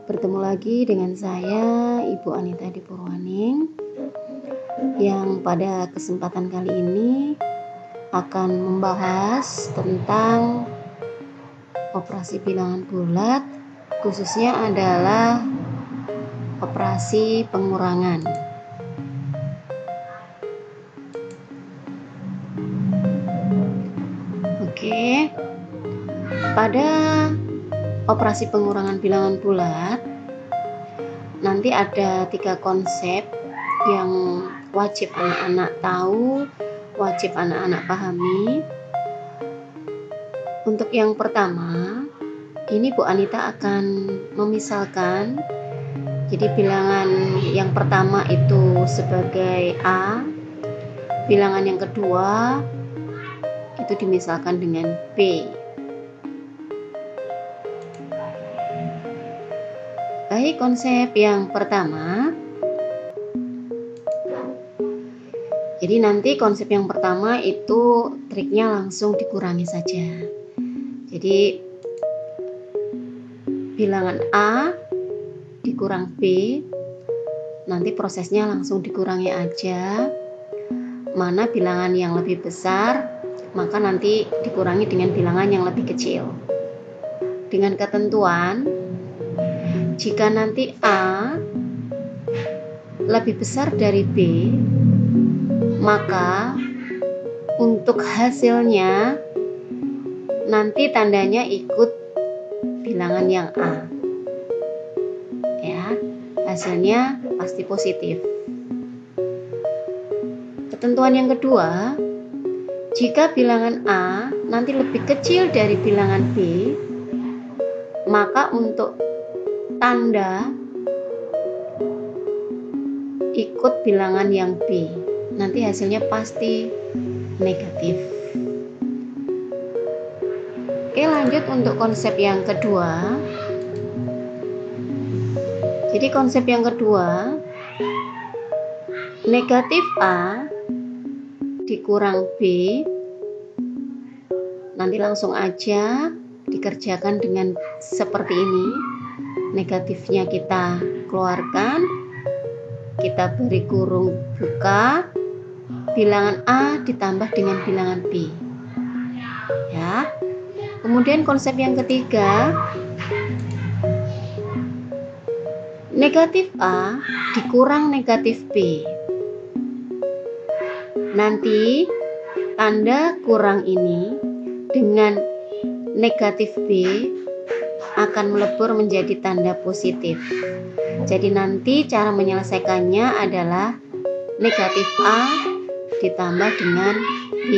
Bertemu lagi dengan saya, Ibu Anita di Purwaning, yang pada kesempatan kali ini akan membahas tentang operasi bilangan bulat, khususnya adalah operasi pengurangan. Oke, pada operasi pengurangan bilangan bulat nanti ada 3 konsep yang wajib anak-anak tahu, wajib anak-anak pahami. Untuk yang pertama, ini Bu Anita akan memisalkan. Jadi bilangan yang pertama itu sebagai A, bilangan yang kedua itu dimisalkan dengan B. Baik, konsep yang pertama. Jadi nanti konsep yang pertama itu triknya langsung dikurangi saja. Jadi bilangan A dikurang B, nanti prosesnya langsung dikurangi aja. Mana bilangan yang lebih besar, maka nanti dikurangi dengan bilangan yang lebih kecil. Dengan ketentuan, jika nanti A lebih besar dari B, maka untuk hasilnya nanti tandanya ikut bilangan yang A. Ya, hasilnya pasti positif. Ketentuan yang kedua, jika bilangan A nanti lebih kecil dari bilangan B, maka untuk tanda ikut bilangan yang B, nanti hasilnya pasti negatif. Oke, lanjut untuk konsep yang kedua. Jadi konsep yang kedua, negatif A dikurang B, nanti langsung aja dikerjakan dengan seperti ini. Negatifnya kita keluarkan, kita beri kurung buka, bilangan A ditambah dengan bilangan B. Ya. Kemudian konsep yang ketiga, negatif A dikurang negatif B. Nanti tanda kurang ini dengan negatif B akan melebur menjadi tanda positif. Jadi nanti cara menyelesaikannya adalah negatif A ditambah dengan B.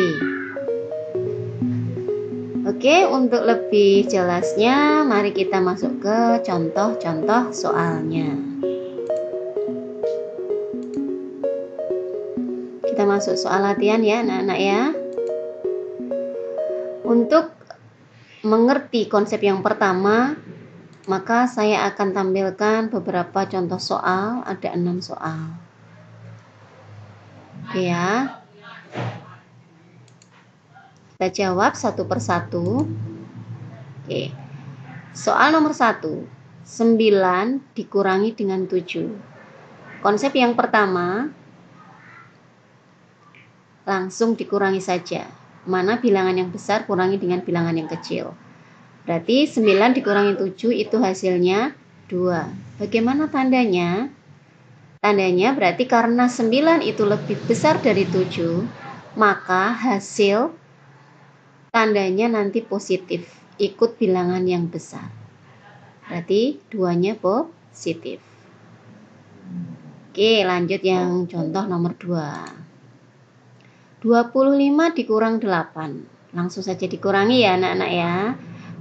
Oke, untuk lebih jelasnya mari kita masuk ke contoh-contoh soalnya. Kita masuk soal latihan ya anak-anak ya. Untuk mengerti konsep yang pertama, maka saya akan tampilkan beberapa contoh soal, ada 6 soal. Oke ya. Kita jawab satu persatu. Oke. Soal nomor 1, 9 dikurangi dengan 7. Konsep yang pertama, langsung dikurangi saja. Mana bilangan yang besar kurangi dengan bilangan yang kecil. Berarti 9 dikurangi 7 itu hasilnya 2. Bagaimana tandanya? Tandanya berarti karena 9 itu lebih besar dari 7, maka hasil tandanya nanti positif, ikut bilangan yang besar. Berarti 2-nya positif. Oke, lanjut yang contoh nomor 2. 25 dikurang 8. Langsung saja dikurangi ya anak-anak ya.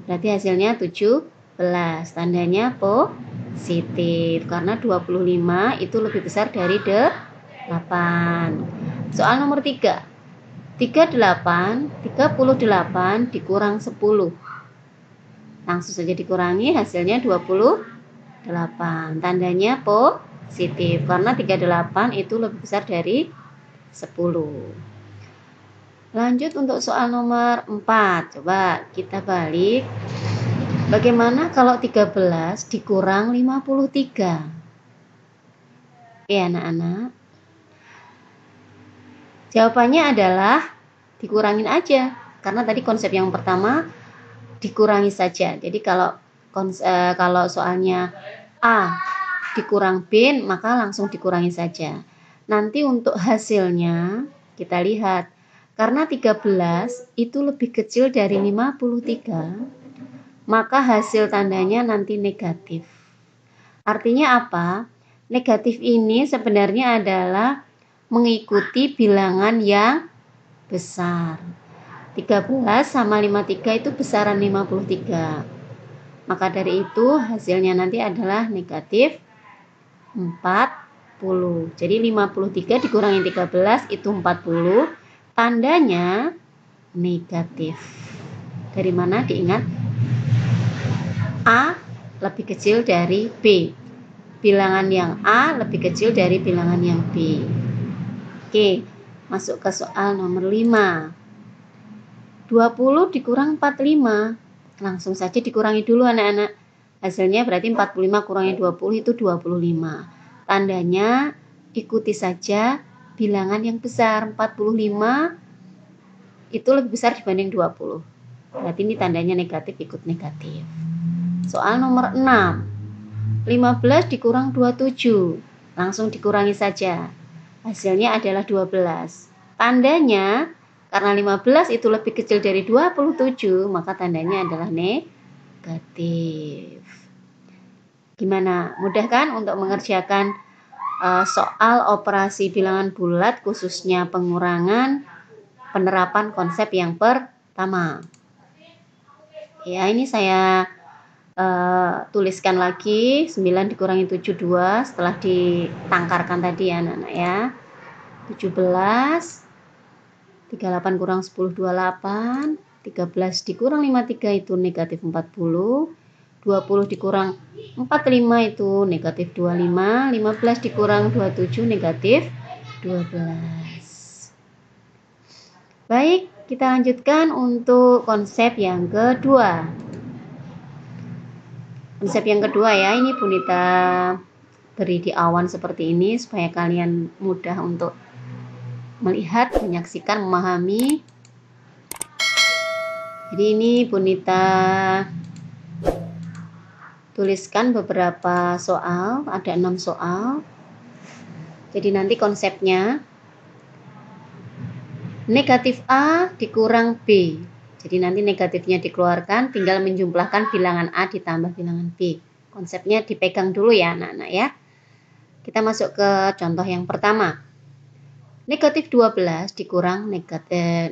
Berarti hasilnya 17. Tandanya positif karena 25 itu lebih besar dari 8. Soal nomor 3. 38 dikurang 10. Langsung saja dikurangi, hasilnya 28. Tandanya positif karena 38 itu lebih besar dari 10. Lanjut untuk soal nomor 4. Coba kita balik. Bagaimana kalau 13 dikurang 53? Ya anak-anak. Jawabannya adalah dikurangin aja. Karena tadi konsep yang pertama dikurangi saja. Jadi kalau soalnya A dikurang B, maka langsung dikurangi saja. Nanti untuk hasilnya kita lihat. Karena 13 itu lebih kecil dari 53, maka hasil tandanya nanti negatif. Artinya apa? Negatif ini sebenarnya adalah mengikuti bilangan yang besar. 13 sama 53 itu besaran 53. Maka dari itu hasilnya nanti adalah negatif 40. Jadi 53 dikurangi 13 itu 40. Tandanya negatif. Dari mana diingat? A lebih kecil dari B. Bilangan yang A lebih kecil dari bilangan yang B. Oke, masuk ke soal nomor 5. 20 dikurang 45. Langsung saja dikurangi dulu anak-anak. Hasilnya berarti 45 kurangi 20 itu 25. Tandanya ikuti saja bilangan yang besar. 45 itu lebih besar dibanding 20. Berarti ini tandanya negatif, ikut negatif. Soal nomor 6. 15 dikurang 27. Langsung dikurangi saja. Hasilnya adalah 12. Tandanya karena 15 itu lebih kecil dari 27, maka tandanya adalah negatif. Gimana? Mudah kan untuk mengerjakan soal operasi bilangan bulat, khususnya pengurangan, penerapan konsep yang pertama. Ya, ini saya tuliskan lagi 9 dikurangi 72 setelah ditangkarkan tadi ya anak-anak ya. 17 38 kurang 10 28, 13 dikurang 53 itu negatif 40, 20 dikurang 45 itu negatif 25, 15 dikurang 27 negatif 12. Baik, kita lanjutkan untuk konsep yang kedua. Konsep yang kedua ya, ini Bunita beri di awan seperti ini supaya kalian mudah untuk melihat, menyaksikan, memahami. Jadi ini Bunita tuliskan beberapa soal, ada 6 soal. Jadi nanti konsepnya negatif A dikurang B. Jadi nanti negatifnya dikeluarkan, tinggal menjumlahkan bilangan A ditambah bilangan B. Konsepnya dipegang dulu ya anak-anak ya. Kita masuk ke contoh yang pertama. Negatif 12 dikurang negatif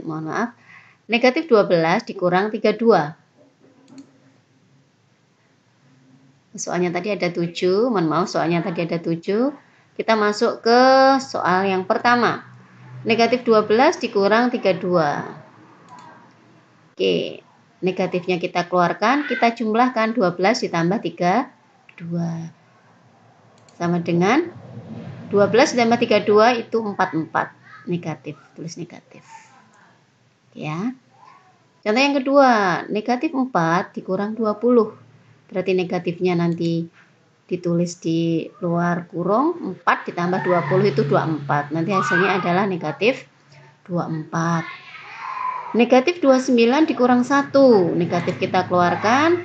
12 dikurang 32. Soalnya tadi ada 7, soalnya tadi ada 7. Kita masuk ke soal yang pertama. Negatif 12 dikurang 32. Oke, negatifnya kita keluarkan, kita jumlahkan 12 ditambah 32. Sama dengan 12 ditambah 32 itu 44. Negatif, tulis negatif. Ya. Contoh yang kedua, negatif 4 dikurang 20. Berarti negatifnya nanti ditulis di luar kurung, 4 ditambah 20 itu 24. Nanti hasilnya adalah negatif 24. Negatif 29 dikurang 1. Negatif kita keluarkan,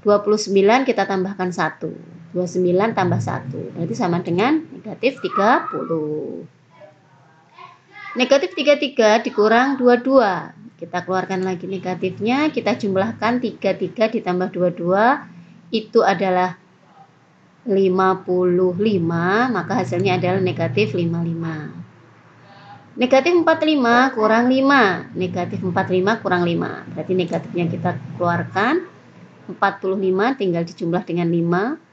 29 kita tambahkan 1. 29 tambah 1. Berarti sama dengan negatif 30. Negatif 33 dikurang 22. Kita keluarkan lagi negatifnya, kita jumlahkan 33 ditambah 22. Itu adalah 55, maka hasilnya adalah negatif 55. Negatif 45 kurang 5. Negatif 45 kurang 5. Berarti negatifnya kita keluarkan. 45 tinggal dijumlah dengan 5.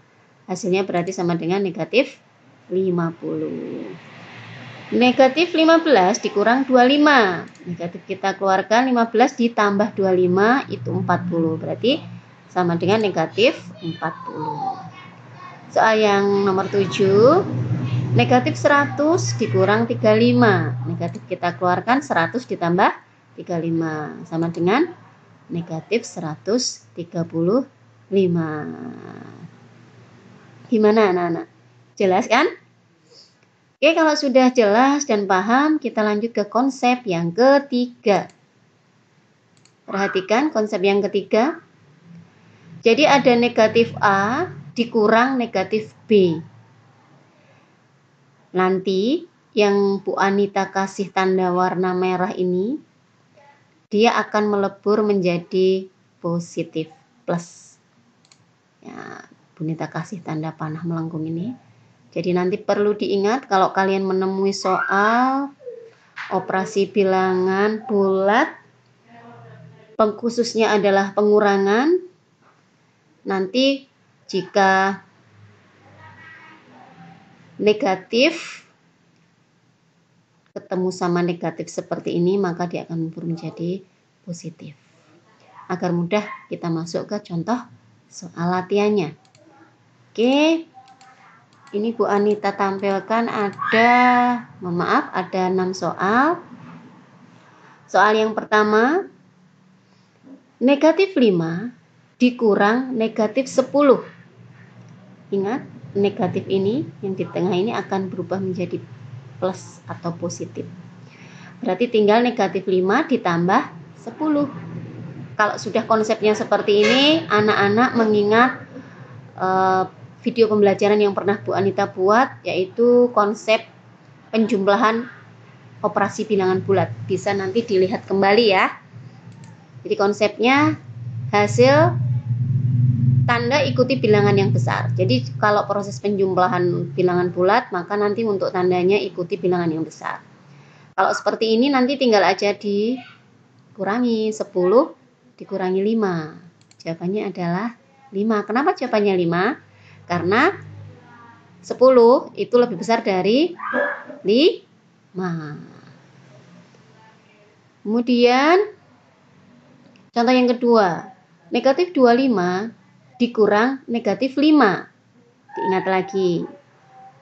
Hasilnya berarti sama dengan negatif 50. Negatif 15 dikurang 25. Negatif kita keluarkan, 15 ditambah 25 itu 40. Berarti sama dengan negatif 40. Soal yang nomor 7. Negatif 100 dikurang 35. Negatif kita keluarkan, 100 ditambah 35. Sama dengan negatif 135. Gimana anak-anak? Jelas kan? Oke, kalau sudah jelas dan paham, kita lanjut ke konsep yang ketiga. Perhatikan konsep yang ketiga. Jadi ada negatif A dikurang negatif B. Nanti yang Bu Anita kasih tanda warna merah ini, dia akan melebur menjadi positif plus. Ya, Bu Anita kasih tanda panah melengkung ini. Jadi nanti perlu diingat kalau kalian menemui soal operasi bilangan bulat, pengkhususnya adalah pengurangan. Nanti jika negatif ketemu sama negatif seperti ini, maka dia akan berubah menjadi positif. Agar mudah kita masuk ke contoh soal latihannya. Oke, ini Bu Anita tampilkan ada 6 soal. Soal yang pertama, negatif 5 dikurang negatif 10. Ingat, negatif ini yang di tengah ini akan berubah menjadi plus atau positif. Berarti tinggal negatif 5 ditambah 10. Kalau sudah konsepnya seperti ini, anak-anak mengingat video pembelajaran yang pernah Bu Anita buat, yaitu konsep penjumlahan operasi bilangan bulat. Bisa nanti dilihat kembali ya. Jadi konsepnya hasil tanda ikuti bilangan yang besar. Jadi kalau proses penjumlahan bilangan bulat, maka nanti untuk tandanya ikuti bilangan yang besar. Kalau seperti ini nanti tinggal aja dikurangi 10 dikurangi 5. Jawabannya adalah 5. Kenapa jawabannya 5? Karena 10 itu lebih besar dari 5. Kemudian contoh yang kedua, negatif 25 dikurang negatif 5. Diingat lagi,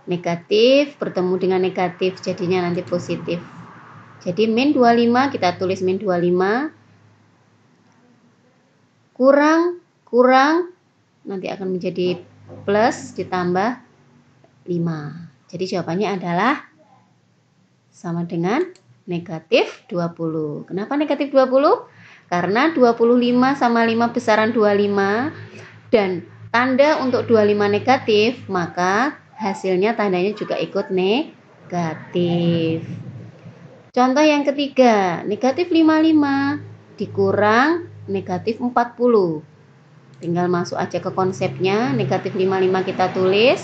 negatif bertemu dengan negatif jadinya nanti positif. Jadi min 25 kita tulis min 25 kurang nanti akan menjadi plus ditambah 5. Jadi jawabannya adalah sama dengan negatif 20. Kenapa negatif 20? Karena 25 sama 5 besaran 25 dan tanda untuk 25 negatif, maka hasilnya tandanya juga ikut negatif. Contoh yang ketiga, negatif 55 dikurang negatif 40. Tinggal masuk aja ke konsepnya, negatif 55 kita tulis,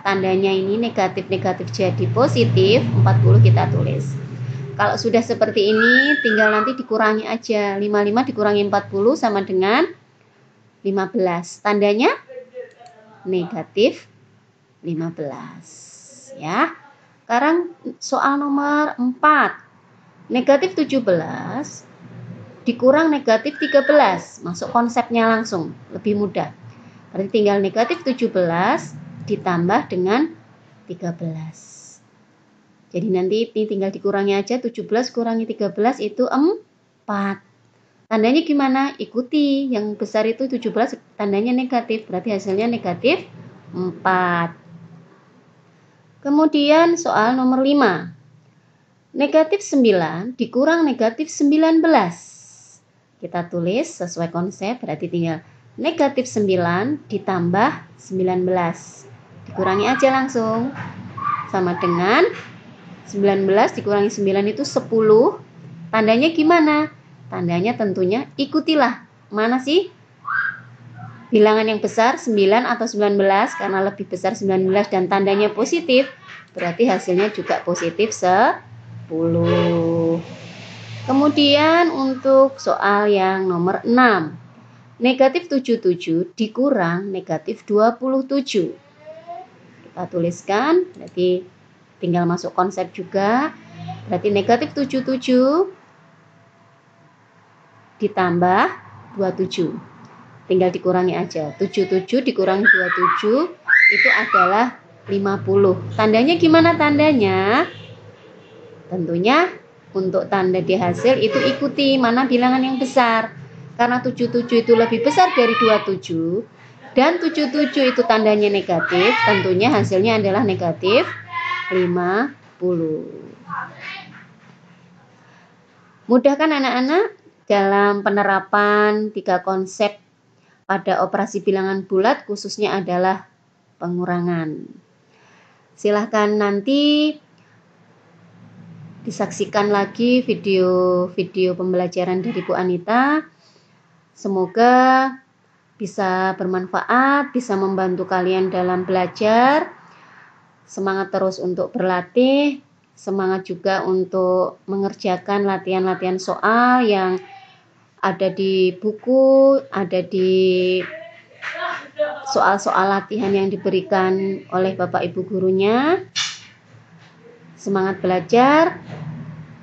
tandanya ini negatif-negatif jadi positif, 40 kita tulis. Kalau sudah seperti ini, tinggal nanti dikurangi aja, 55 dikurangi 40 sama dengan 15. Tandanya negatif 15. Ya. Sekarang soal nomor 4. Negatif 17 dikurang negatif 13. Masuk konsepnya langsung, lebih mudah. Berarti tinggal negatif 17 ditambah dengan 13. Jadi nanti tinggal dikurangi aja, 17 kurangi 13 itu 4. Tandanya gimana? Ikuti, yang besar itu 17 tandanya negatif, berarti hasilnya negatif 4. Kemudian soal nomor 5. Negatif 9 dikurang negatif 19. Kita tulis sesuai konsep, berarti tinggal negatif 9 ditambah 19. Dikurangi aja langsung. Sama dengan 19 dikurangi 9 itu 10. Tandanya gimana? Tandanya tentunya ikutilah. Mana sih bilangan yang besar, 9 atau 19? Karena lebih besar 19 dan tandanya positif, berarti hasilnya juga positif 10. Kemudian untuk soal yang nomor 6. Negatif 77 dikurang negatif 27. Kita tuliskan, berarti tinggal masuk konsep juga. Berarti negatif 77 ditambah 27. Tinggal dikurangi aja. 77 dikurangi 27 itu adalah 50. Tandanya gimana tandanya? Tentunya untuk tanda di hasil itu ikuti mana bilangan yang besar. Karena 77 itu lebih besar dari 27, Dan 77 itu tandanya negatif, tentunya hasilnya adalah negatif 50. Mudah kan anak-anak? Dalam penerapan 3 konsep pada operasi bilangan bulat khususnya adalah pengurangan. Silahkan nanti disaksikan lagi video-video pembelajaran dari Bu Anita. Semoga bisa bermanfaat, bisa membantu kalian dalam belajar. Semangat terus untuk berlatih, semangat juga untuk mengerjakan latihan-latihan soal yang ada di buku, ada di soal-soal latihan yang diberikan oleh Bapak Ibu gurunya. Semangat belajar.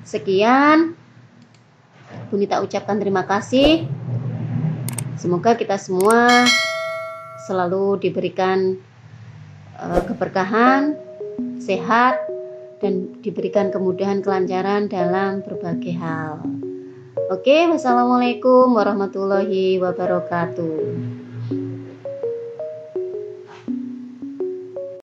Sekian, Bu Nita ucapkan terima kasih. Semoga kita semua selalu diberikan keberkahan, sehat, dan diberikan kemudahan kelancaran dalam berbagai hal. Oke, wassalamualaikum warahmatullahi wabarakatuh.